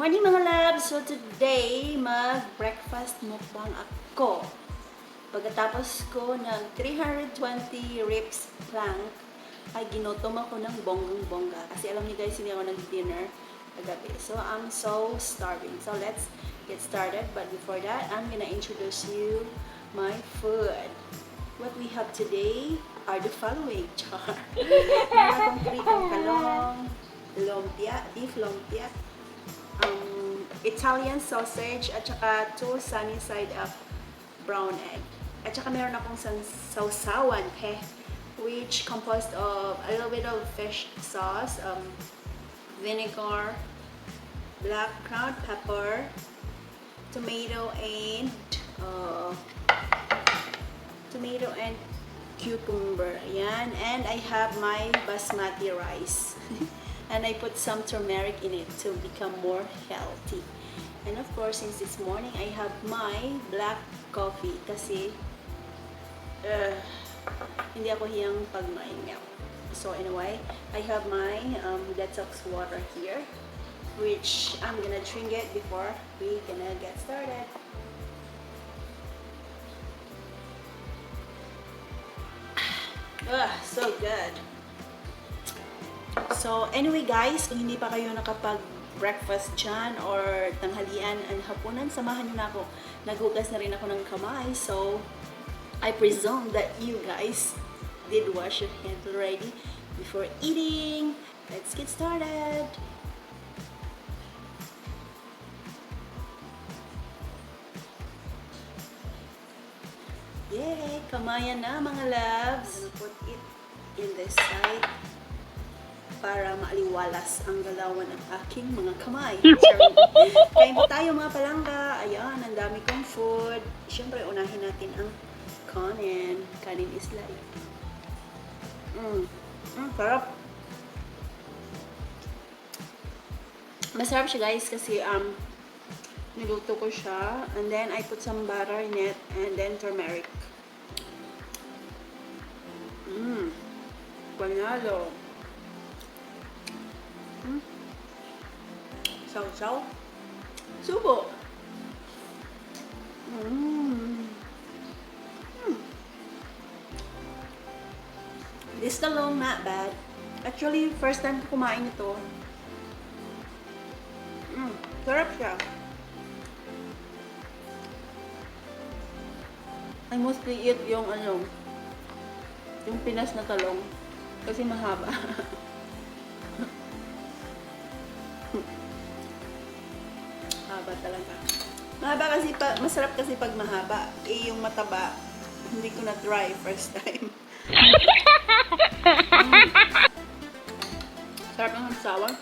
Morning mga labs! So today, mag-breakfast mukbang ako. Pagkatapos ko ng 320 reps plank, ay ginutom ako ng bonggang-bongga. Kasi alam niyo guys, hindi ako nag-dinner kagabi. So I'm so starving. So let's get started. But before that, I'm gonna introduce you my food. What we have today are the following. Char. Meron akong pritong kalong, lumpia, beef lumpia, Italian sausage, at saka 2 sunny side up brown egg. At saka meron akong sausawan, which composed of a little bit of fish sauce, vinegar, black ground pepper, tomato and cucumber. Ayan. And I have my basmati rice. And I put some turmeric in it to become more healthy. And of course, since this morning, I have my black coffee kasi hindi ako hiyang pagmaingaw. So anyway, I have my detox water here, which I'm gonna drink it before we gonna get started. So good. So anyway guys, kung hindi pa kayo nakapag-breakfast dyan or tanghalian and hapunan, samahan nyo na ako. Naghugas na rin ako ng kamay. So I presume that you guys did wash your hands already before eating. Let's get started. Yay! Kamayan na mga loves. I'll put it in this side para maaliwalas ang galawan ng aking mga kamay. Kain po tayo mga palangga. Ayan, ang dami kong food. Siyempre, unahin natin ang kanin. Kanin is light. Sarap. Masarap siya guys kasi niluto ko siya. And then, I put some butter in it. And then, turmeric. Panalo. Sausaw. Subo. This talong, not bad. Actually, first time ko kumain ito. Sarap siya. I mostly eat yung yung Pinas na talong. Kasi mahaba. Mahaba talaga. Mahaba kasi masarap kasi pag mahaba. Eh, yung mataba, hindi ko na try first time. Sarap ng sawa.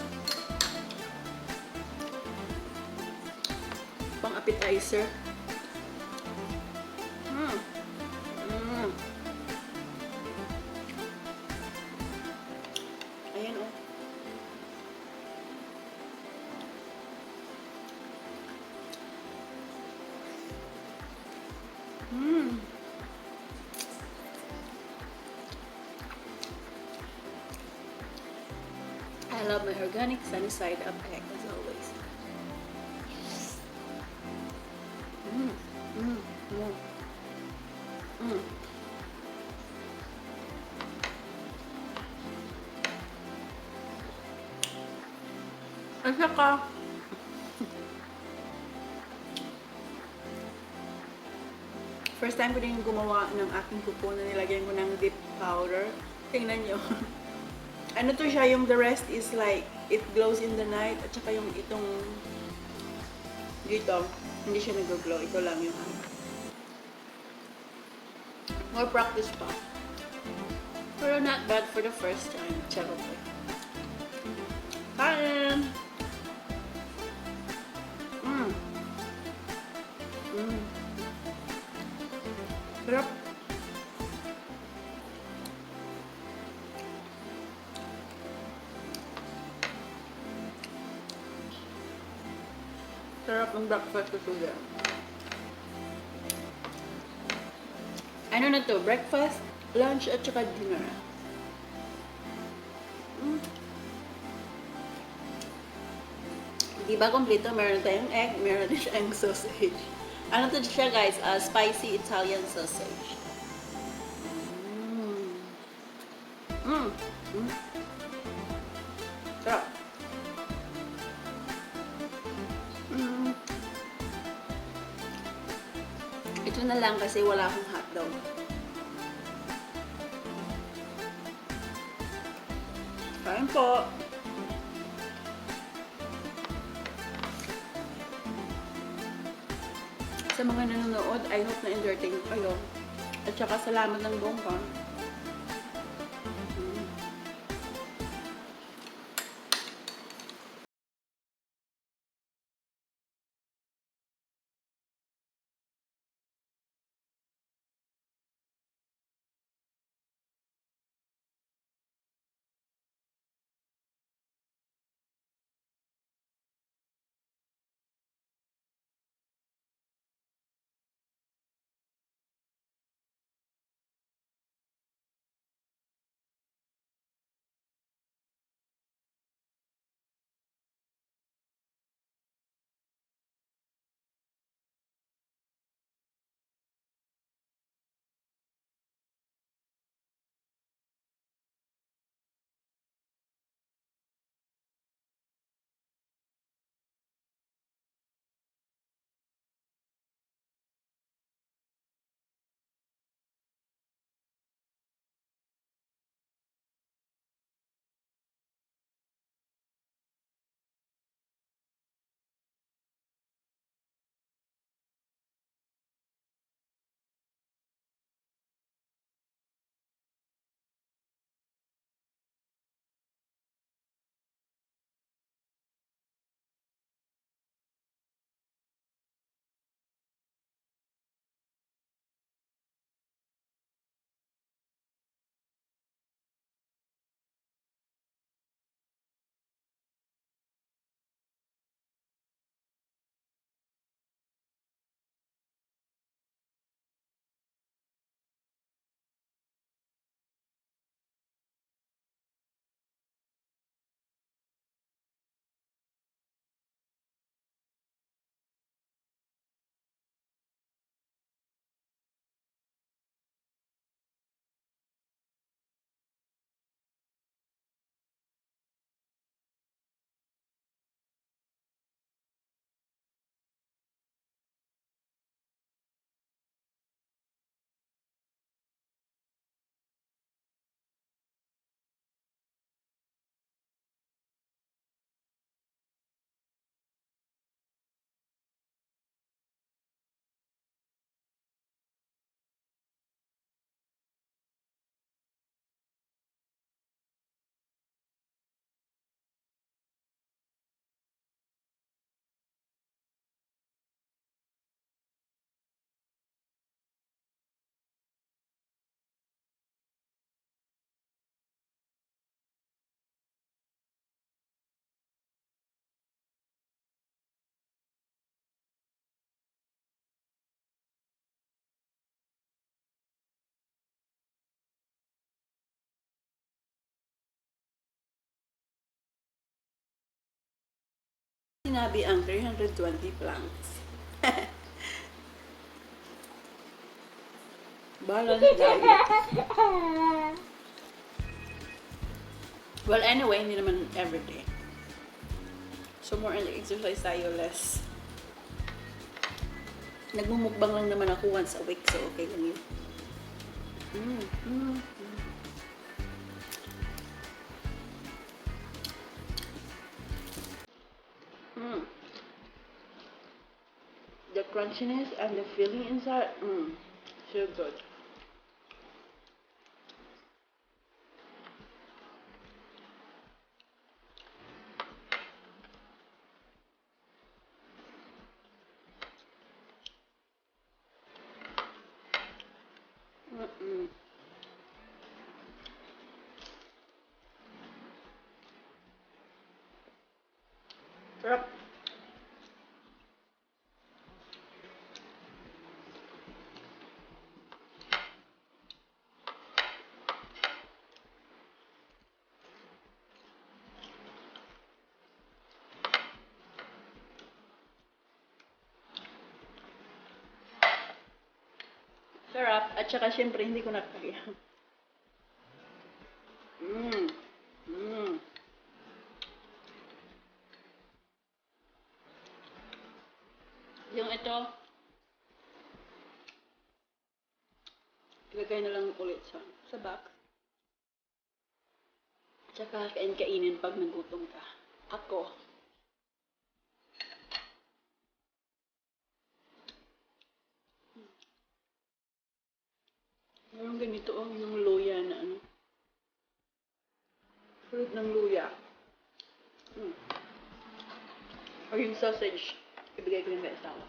Pang appetizer. Ayan oh. I love my organic sunny side up egg as always. At saka first time ko din gumawa ng aking kuko na nilagyan ko ng dip powder. Tingnan nyo. Ano to siya, yung the rest is like, it glows in the night. At saka yung itong dito, hindi siya nag-glow. Ito lang yung more practice pa. Pero not bad for the first time. Charot. Kain! Sarap. Sarap ng breakfast ko today. Ano na to? Breakfast, lunch, at saka dinner. Di ba kompleto? Meron tayong egg, meron din siyang sausage. Ano to siya guys? Spicy Italian sausage. Mm. Mm. Mm. Sarap. Mm. Ito na lang kasi wala akong hotdog. Kain po. Sa mga nanonood, I hope na entertain kayo. At saka salamat ng bongga. Sinabi ang 320 planks. Balance diet. Well, anyway, hindi naman everyday. So, more on exercise tayo, less. Nagmumukbang lang naman ako once a week, so okay lang yun. The crunchiness and the filling inside, so good. Sarap. Sarap. At saka syempre hindi ko nakaya. Mmm. Mmm. Yung ito, ilagay na lang ulit sa box. Tsaka kainin pag nagutom ka. Ako. Meron ganito yung luya na ano. Fruit ng luya. O yung sausage. Ibigay ko yung kay asawa.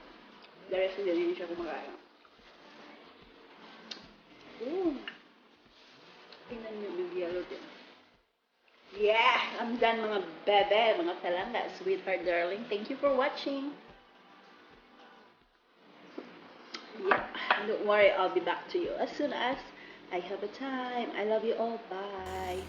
The rest hindi rin siya kumakain. Tingnan niyo yung yellow din. Yeah! I'm done mga bebe, mga talanga, sweetheart darling. Thank you for watching. Yeah, don't worry, I'll be back to you as soon as I have a time. I love you all. Bye.